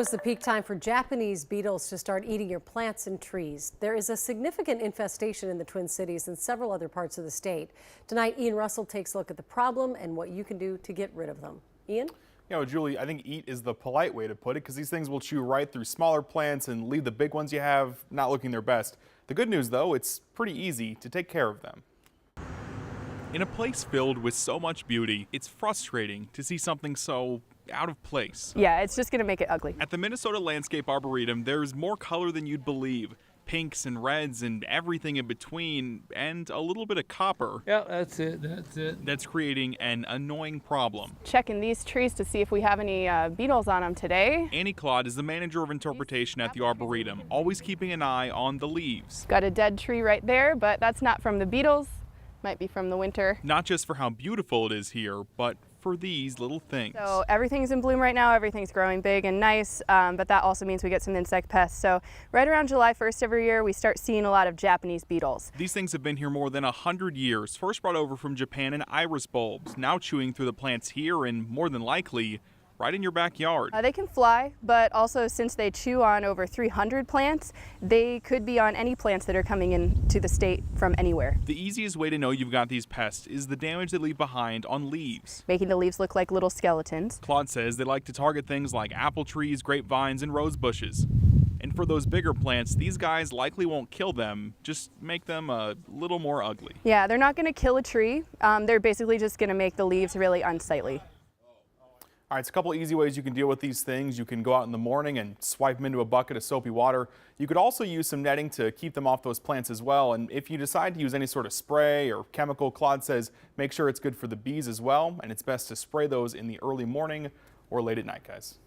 It's the peak time for Japanese beetles to start eating your plants and trees. There is a significant infestation in the Twin Cities and several other parts of the state. Tonight, Ian Russell takes a look at the problem and what you can do to get rid of them. Ian? You know, Julie, I think eat is the polite way to put it because these things will chew right through smaller plants and leave the big ones you have not looking their best. The good news, though, it's pretty easy to take care of them. In a place filled with so much beauty, it's frustrating to see something so out of place. Yeah, it's just going to make it ugly. At the Minnesota Landscape Arboretum, there's more color than you'd believe. Pinks and reds and everything in between, and a little bit of copper. Yeah, that's it. That's creating an annoying problem. Checking these trees to see if we have any beetles on them today. Annie Claude is the manager of interpretation at the Arboretum, always keeping an eye on the leaves. Got a dead tree right there, but that's not from the beetles. Might be from the winter. Not just for how beautiful it is here, but for these little things. So everything's in bloom right now, everything's growing big and nice, but that also means we get some insect pests. So right around July 1st every year, we start seeing a lot of Japanese beetles. These things have been here more than 100 years, first brought over from Japan in iris bulbs, now chewing through the plants here and more than likely, right in your backyard. They can fly, but also since they chew on over 300 plants, they could be on any plants that are coming into the state from anywhere. The easiest way to know you've got these pests is the damage they leave behind on leaves. Making the leaves look like little skeletons. Claude says they like to target things like apple trees, grapevines, and rose bushes. And for those bigger plants, these guys likely won't kill them, just make them a little more ugly. Yeah, they're not going to kill a tree. They're basically just going to make the leaves really unsightly. All right, it's a couple easy ways you can deal with these things. You can go out in the morning and swipe them into a bucket of soapy water. You could also use some netting to keep them off those plants as well. And if you decide to use any sort of spray or chemical, Claude says make sure it's good for the bees as well. And it's best to spray those in the early morning or late at night, guys.